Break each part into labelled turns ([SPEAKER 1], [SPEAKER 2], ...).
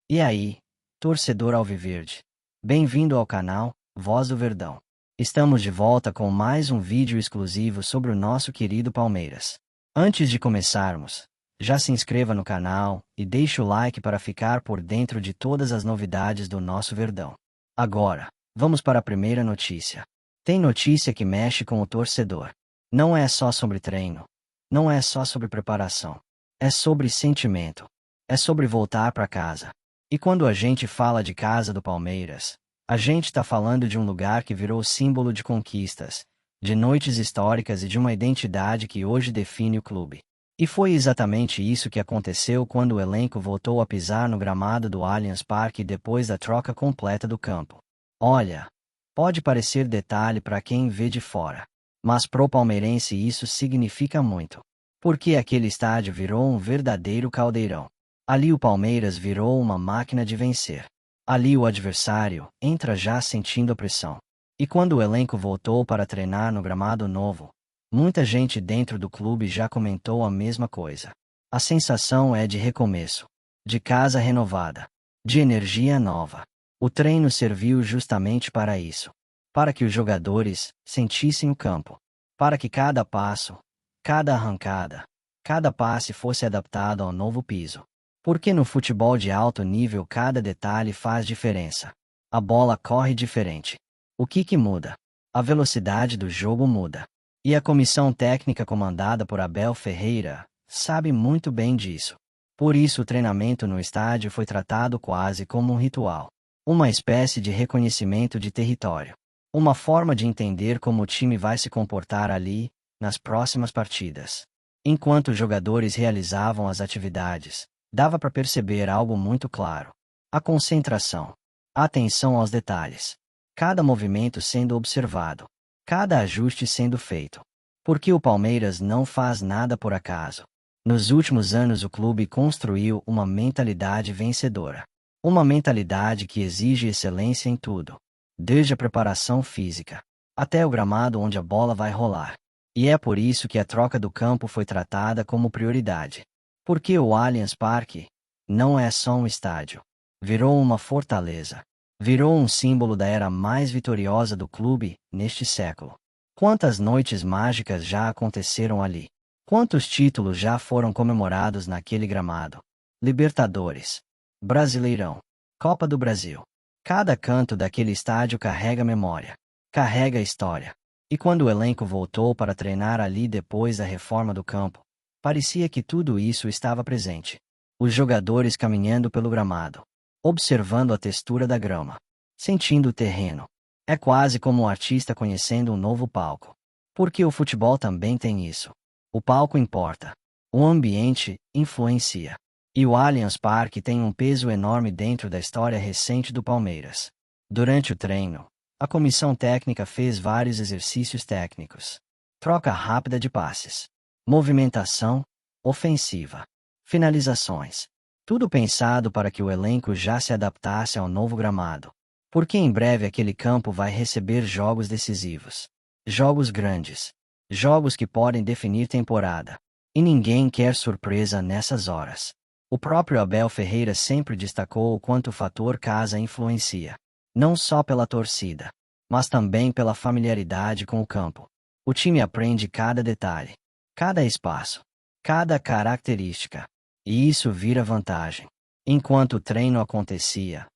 [SPEAKER 1] E aí, torcedor alviverde? Bem-vindo ao canal Voz do Verdão. Estamos de volta com mais um vídeo exclusivo sobre o nosso querido Palmeiras. Antes de começarmos, já se inscreva no canal e deixe o like para ficar por dentro de todas as novidades do nosso Verdão. Agora, vamos para a primeira notícia. Tem notícia que mexe com o torcedor. Não é só sobre treino. Não é só sobre preparação. É sobre sentimento. É sobre voltar para casa. E quando a gente fala de casa do Palmeiras, a gente está falando de um lugar que virou símbolo de conquistas, de noites históricas e de uma identidade que hoje define o clube. E foi exatamente isso que aconteceu quando o elenco voltou a pisar no gramado do Allianz Parque depois da troca completa do campo. Olha, pode parecer detalhe para quem vê de fora, mas pro palmeirense isso significa muito. Porque aquele estádio virou um verdadeiro caldeirão. Ali o Palmeiras virou uma máquina de vencer. Ali o adversário entra já sentindo a pressão. E quando o elenco voltou para treinar no gramado novo, muita gente dentro do clube já comentou a mesma coisa. A sensação é de recomeço, de casa renovada, de energia nova. O treino serviu justamente para isso. Para que os jogadores sentissem o campo. Para que cada passo, cada arrancada, cada passe fosse adaptado ao novo piso. Porque no futebol de alto nível cada detalhe faz diferença. A bola corre diferente. O que muda? A velocidade do jogo muda. E a comissão técnica comandada por Abel Ferreira sabe muito bem disso. Por isso o treinamento no estádio foi tratado quase como um ritual. Uma espécie de reconhecimento de território. Uma forma de entender como o time vai se comportar ali, nas próximas partidas. Enquanto os jogadores realizavam as atividades, dava para perceber algo muito claro. A concentração. A atenção aos detalhes. Cada movimento sendo observado. Cada ajuste sendo feito. Porque o Palmeiras não faz nada por acaso. Nos últimos anos o clube construiu uma mentalidade vencedora. Uma mentalidade que exige excelência em tudo. Desde a preparação física, até o gramado onde a bola vai rolar. E é por isso que a troca do campo foi tratada como prioridade. Porque o Allianz Parque não é só um estádio. Virou uma fortaleza. Virou um símbolo da era mais vitoriosa do clube neste século. Quantas noites mágicas já aconteceram ali? Quantos títulos já foram comemorados naquele gramado? Libertadores, Brasileirão, Copa do Brasil. Cada canto daquele estádio carrega memória, carrega história. E quando o elenco voltou para treinar ali depois da reforma do campo, parecia que tudo isso estava presente. Os jogadores caminhando pelo gramado, observando a textura da grama, sentindo o terreno. É quase como um artista conhecendo um novo palco. Porque o futebol também tem isso. O palco importa. O ambiente influencia. E o Allianz Parque tem um peso enorme dentro da história recente do Palmeiras. Durante o treino, a comissão técnica fez vários exercícios técnicos. Troca rápida de passes. Movimentação ofensiva. Finalizações. Tudo pensado para que o elenco já se adaptasse ao novo gramado. Porque em breve aquele campo vai receber jogos decisivos. Jogos grandes. Jogos que podem definir temporada. E ninguém quer surpresa nessas horas. O próprio Abel Ferreira sempre destacou o quanto o fator casa influencia. Não só pela torcida, mas também pela familiaridade com o campo. O time aprende cada detalhe, cada espaço, cada característica. E isso vira vantagem. Enquanto o treino acontecia,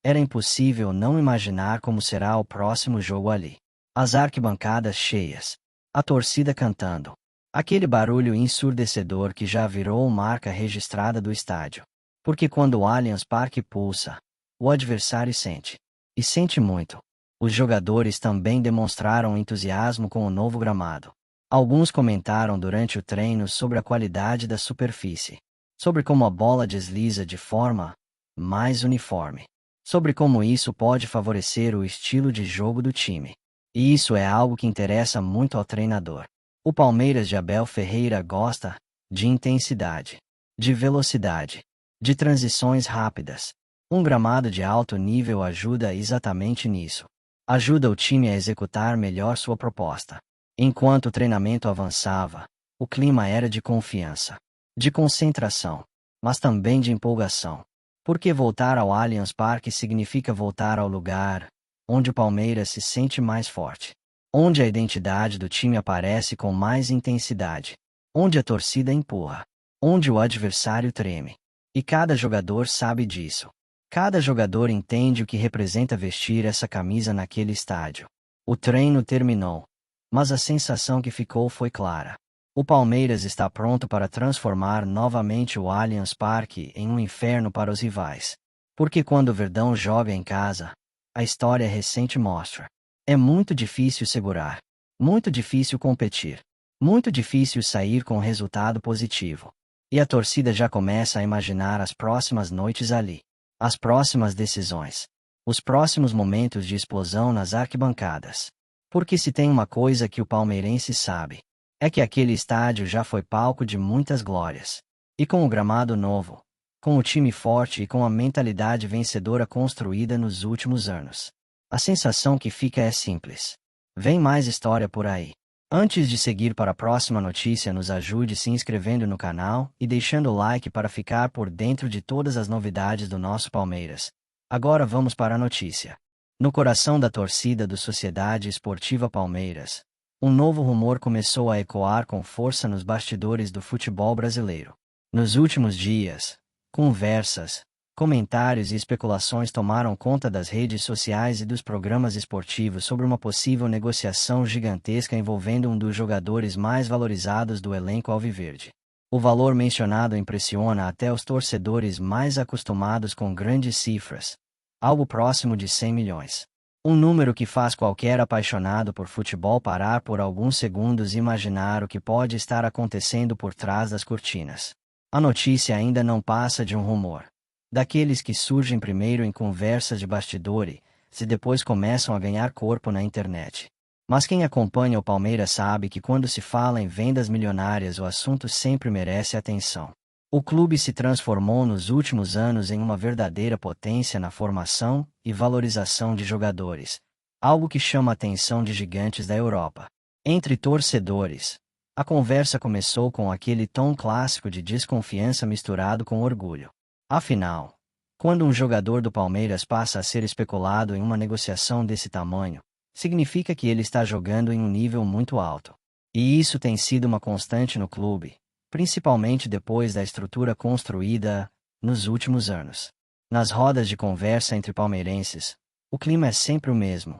[SPEAKER 1] era impossível não imaginar como será o próximo jogo ali. As arquibancadas cheias, a torcida cantando, aquele barulho ensurdecedor que já virou marca registrada do estádio. Porque quando o Allianz Parque pulsa, o adversário sente. E sente muito. Os jogadores também demonstraram entusiasmo com o novo gramado. Alguns comentaram durante o treino sobre a qualidade da superfície. Sobre como a bola desliza de forma mais uniforme. Sobre como isso pode favorecer o estilo de jogo do time. E isso é algo que interessa muito ao treinador. O Palmeiras de Abel Ferreira gosta de intensidade, de velocidade, de transições rápidas. Um gramado de alto nível ajuda exatamente nisso. Ajuda o time a executar melhor sua proposta. Enquanto o treinamento avançava, o clima era de confiança, de concentração, mas também de empolgação. Porque voltar ao Allianz Parque significa voltar ao lugar onde o Palmeiras se sente mais forte, onde a identidade do time aparece com mais intensidade, onde a torcida empurra, onde o adversário treme. E cada jogador sabe disso. Cada jogador entende o que representa vestir essa camisa naquele estádio. O treino terminou, mas a sensação que ficou foi clara. O Palmeiras está pronto para transformar novamente o Allianz Parque em um inferno para os rivais. Porque quando o Verdão joga em casa, a história recente mostra. É muito difícil segurar, muito difícil competir, muito difícil sair com resultado positivo. E a torcida já começa a imaginar as próximas noites ali, as próximas decisões, os próximos momentos de explosão nas arquibancadas. Porque se tem uma coisa que o palmeirense sabe, é que aquele estádio já foi palco de muitas glórias. E com o gramado novo, com o time forte e com a mentalidade vencedora construída nos últimos anos, a sensação que fica é simples. Vem mais história por aí. Antes de seguir para a próxima notícia, nos ajude se inscrevendo no canal e deixando o like para ficar por dentro de todas as novidades do nosso Palmeiras. Agora vamos para a notícia. No coração da torcida do Sociedade Esportiva Palmeiras, um novo rumor começou a ecoar com força nos bastidores do futebol brasileiro. Nos últimos dias, conversas, comentários e especulações tomaram conta das redes sociais e dos programas esportivos sobre uma possível negociação gigantesca envolvendo um dos jogadores mais valorizados do elenco alviverde. O valor mencionado impressiona até os torcedores mais acostumados com grandes cifras, algo próximo de 100 milhões. Um número que faz qualquer apaixonado por futebol parar por alguns segundos e imaginar o que pode estar acontecendo por trás das cortinas. A notícia ainda não passa de um rumor, daqueles que surgem primeiro em conversas de bastidores e depois começam a ganhar corpo na internet. Mas quem acompanha o Palmeiras sabe que quando se fala em vendas milionárias o assunto sempre merece atenção. O clube se transformou nos últimos anos em uma verdadeira potência na formação e valorização de jogadores, algo que chama a atenção de gigantes da Europa. Entre torcedores, a conversa começou com aquele tom clássico de desconfiança misturado com orgulho. Afinal, quando um jogador do Palmeiras passa a ser especulado em uma negociação desse tamanho, significa que ele está jogando em um nível muito alto. E isso tem sido uma constante no clube, principalmente depois da estrutura construída nos últimos anos. Nas rodas de conversa entre palmeirenses, o clima é sempre o mesmo.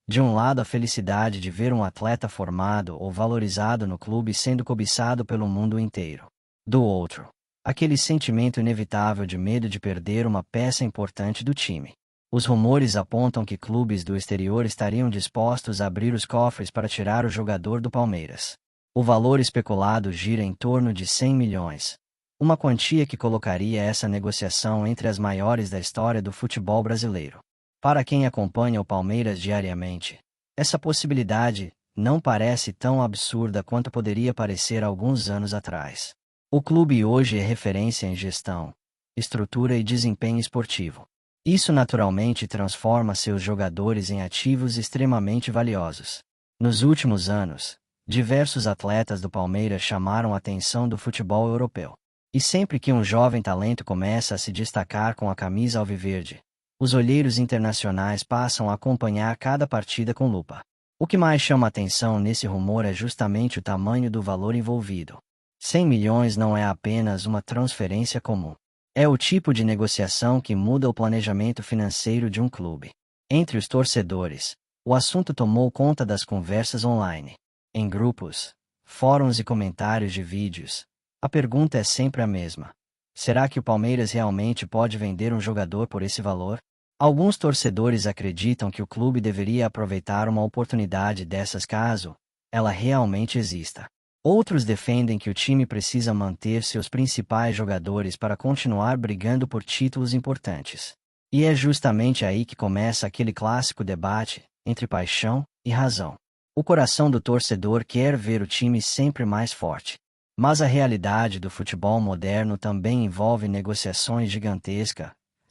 [SPEAKER 1] De um lado, a felicidade de ver um atleta formado ou valorizado no clube sendo cobiçado pelo mundo inteiro. Do outro, aquele sentimento inevitável de medo de perder uma peça importante do time. Os rumores apontam que clubes do exterior estariam dispostos a abrir os cofres para tirar o jogador do Palmeiras. O valor especulado gira em torno de 100 milhões, uma quantia que colocaria essa negociação entre as maiores da história do futebol brasileiro. Para quem acompanha o Palmeiras diariamente, essa possibilidade não parece tão absurda quanto poderia parecer alguns anos atrás. O clube hoje é referência em gestão, estrutura e desempenho esportivo. Isso naturalmente transforma seus jogadores em ativos extremamente valiosos. Nos últimos anos, diversos atletas do Palmeiras chamaram a atenção do futebol europeu. E sempre que um jovem talento começa a se destacar com a camisa alviverde, os olheiros internacionais passam a acompanhar cada partida com lupa. O que mais chama atenção nesse rumor é justamente o tamanho do valor envolvido. 100 milhões não é apenas uma transferência comum. É o tipo de negociação que muda o planejamento financeiro de um clube. Entre os torcedores, o assunto tomou conta das conversas online. Em grupos, fóruns e comentários de vídeos, a pergunta é sempre a mesma. Será que o Palmeiras realmente pode vender um jogador por esse valor? Alguns torcedores acreditam que o clube deveria aproveitar uma oportunidade dessas caso ela realmente exista. Outros defendem que o time precisa manter seus principais jogadores para continuar brigando por títulos importantes. E é justamente aí que começa aquele clássico debate entre paixão e razão. O coração do torcedor quer ver o time sempre mais forte. Mas a realidade do futebol moderno também envolve negociações gigantescas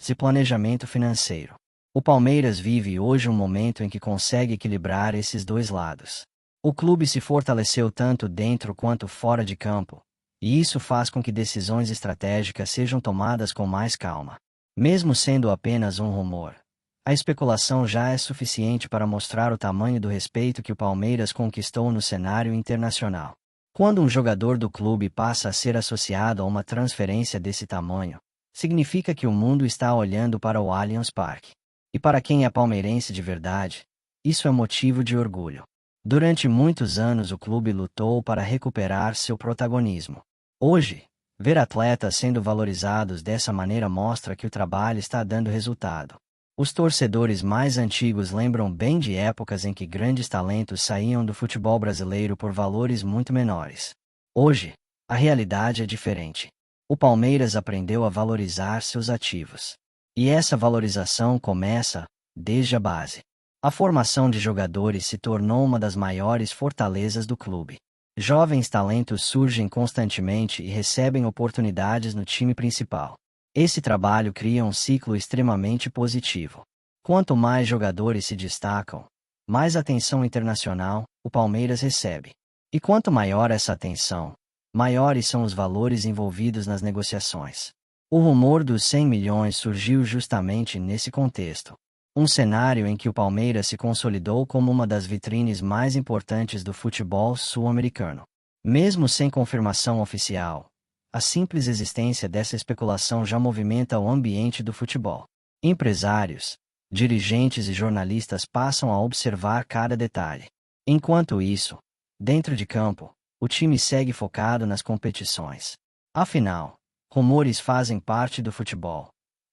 [SPEAKER 1] e planejamento financeiro. O Palmeiras vive hoje um momento em que consegue equilibrar esses dois lados. O clube se fortaleceu tanto dentro quanto fora de campo, e isso faz com que decisões estratégicas sejam tomadas com mais calma. Mesmo sendo apenas um rumor, a especulação já é suficiente para mostrar o tamanho do respeito que o Palmeiras conquistou no cenário internacional. Quando um jogador do clube passa a ser associado a uma transferência desse tamanho, significa que o mundo está olhando para o Allianz Parque. E para quem é palmeirense de verdade, isso é motivo de orgulho. Durante muitos anos o clube lutou para recuperar seu protagonismo. Hoje, ver atletas sendo valorizados dessa maneira mostra que o trabalho está dando resultado. Os torcedores mais antigos lembram bem de épocas em que grandes talentos saíam do futebol brasileiro por valores muito menores. Hoje, a realidade é diferente. O Palmeiras aprendeu a valorizar seus ativos. E essa valorização começa desde a base. A formação de jogadores se tornou uma das maiores fortalezas do clube. Jovens talentos surgem constantemente e recebem oportunidades no time principal. Esse trabalho cria um ciclo extremamente positivo. Quanto mais jogadores se destacam, mais atenção internacional o Palmeiras recebe. E quanto maior essa atenção, maiores são os valores envolvidos nas negociações. O rumor dos 100 milhões surgiu justamente nesse contexto. Um cenário em que o Palmeiras se consolidou como uma das vitrines mais importantes do futebol sul-americano. Mesmo sem confirmação oficial, a simples existência dessa especulação já movimenta o ambiente do futebol. Empresários, dirigentes e jornalistas passam a observar cada detalhe. Enquanto isso, dentro de campo, o time segue focado nas competições. Afinal, rumores fazem parte do futebol.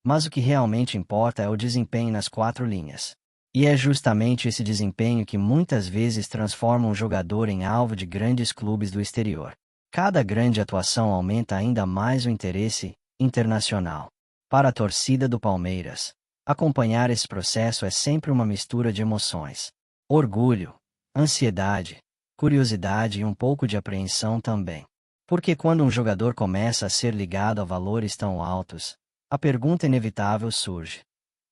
[SPEAKER 1] Mas o que realmente importa é o desempenho nas quatro linhas. E é justamente esse desempenho que muitas vezes transforma um jogador em alvo de grandes clubes do exterior. Cada grande atuação aumenta ainda mais o interesse internacional. Para a torcida do Palmeiras, acompanhar esse processo é sempre uma mistura de emoções. Orgulho, ansiedade, curiosidade e um pouco de apreensão também. Porque quando um jogador começa a ser ligado a valores tão altos, a pergunta inevitável surge: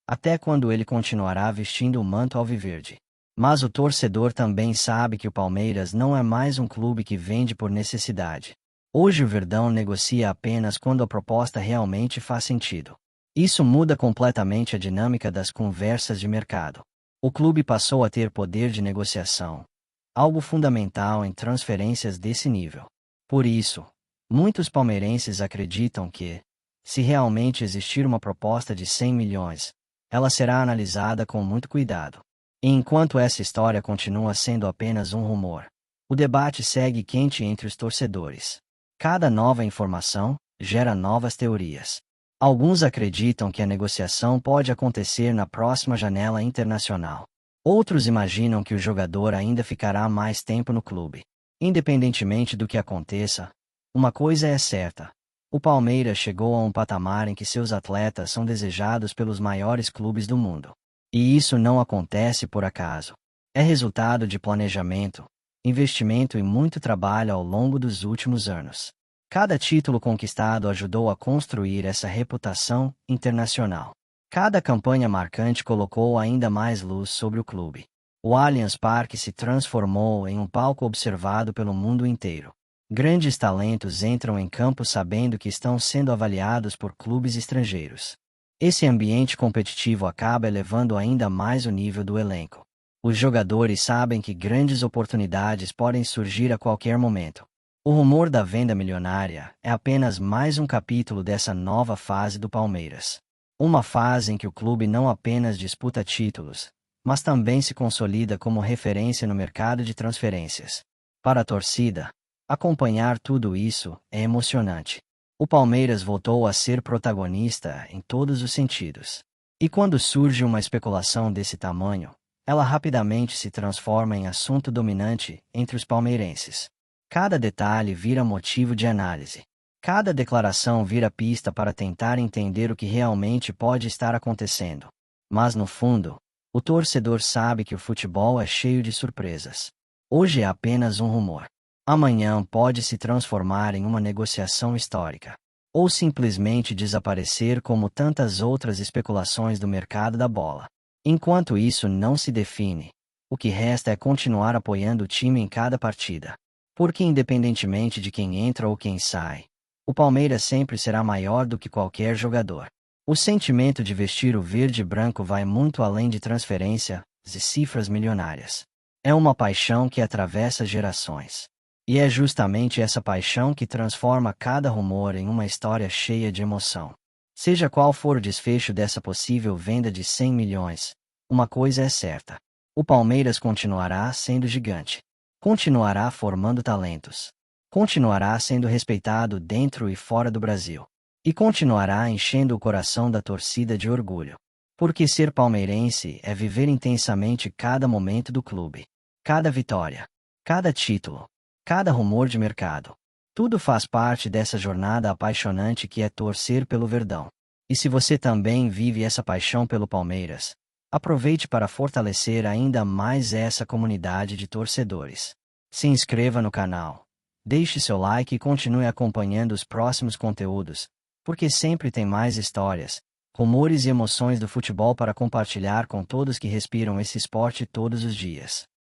[SPEAKER 1] até quando ele continuará vestindo o manto alviverde? Mas o torcedor também sabe que o Palmeiras não é mais um clube que vende por necessidade. Hoje o Verdão negocia apenas quando a proposta realmente faz sentido. Isso muda completamente a dinâmica das conversas de mercado. O clube passou a ter poder de negociação, algo fundamental em transferências desse nível. Por isso, muitos palmeirenses acreditam que, se realmente existir uma proposta de 100 milhões, ela será analisada com muito cuidado. E enquanto essa história continua sendo apenas um rumor, o debate segue quente entre os torcedores. Cada nova informação gera novas teorias. Alguns acreditam que a negociação pode acontecer na próxima janela internacional. Outros imaginam que o jogador ainda ficará mais tempo no clube. Independentemente do que aconteça, uma coisa é certa: o Palmeiras chegou a um patamar em que seus atletas são desejados pelos maiores clubes do mundo. E isso não acontece por acaso. É resultado de planejamento, investimento e muito trabalho ao longo dos últimos anos. Cada título conquistado ajudou a construir essa reputação internacional. Cada campanha marcante colocou ainda mais luz sobre o clube. O Allianz Parque se transformou em um palco observado pelo mundo inteiro. Grandes talentos entram em campo sabendo que estão sendo avaliados por clubes estrangeiros. Esse ambiente competitivo acaba elevando ainda mais o nível do elenco. Os jogadores sabem que grandes oportunidades podem surgir a qualquer momento. O rumor da venda milionária é apenas mais um capítulo dessa nova fase do Palmeiras. Uma fase em que o clube não apenas disputa títulos, mas também se consolida como referência no mercado de transferências. Para a torcida, acompanhar tudo isso é emocionante. O Palmeiras voltou a ser protagonista em todos os sentidos. E quando surge uma especulação desse tamanho, ela rapidamente se transforma em assunto dominante entre os palmeirenses. Cada detalhe vira motivo de análise. Cada declaração vira pista para tentar entender o que realmente pode estar acontecendo. Mas no fundo, o torcedor sabe que o futebol é cheio de surpresas. Hoje é apenas um rumor. Amanhã pode se transformar em uma negociação histórica. Ou simplesmente desaparecer como tantas outras especulações do mercado da bola. Enquanto isso não se define, o que resta é continuar apoiando o time em cada partida. Porque independentemente de quem entra ou quem sai, o Palmeiras sempre será maior do que qualquer jogador. O sentimento de vestir o verde e branco vai muito além de transferências e cifras milionárias. É uma paixão que atravessa gerações. E é justamente essa paixão que transforma cada rumor em uma história cheia de emoção. Seja qual for o desfecho dessa possível venda de 100 milhões, uma coisa é certa: o Palmeiras continuará sendo gigante. Continuará formando talentos. Continuará sendo respeitado dentro e fora do Brasil. E continuará enchendo o coração da torcida de orgulho. Porque ser palmeirense é viver intensamente cada momento do clube. Cada vitória. Cada título. Cada rumor de mercado. Tudo faz parte dessa jornada apaixonante que é torcer pelo Verdão. E se você também vive essa paixão pelo Palmeiras, aproveite para fortalecer ainda mais essa comunidade de torcedores. Se inscreva no canal, deixe seu like e continue acompanhando os próximos conteúdos, porque sempre tem mais histórias, rumores e emoções do futebol para compartilhar com todos que respiram esse esporte todos os dias.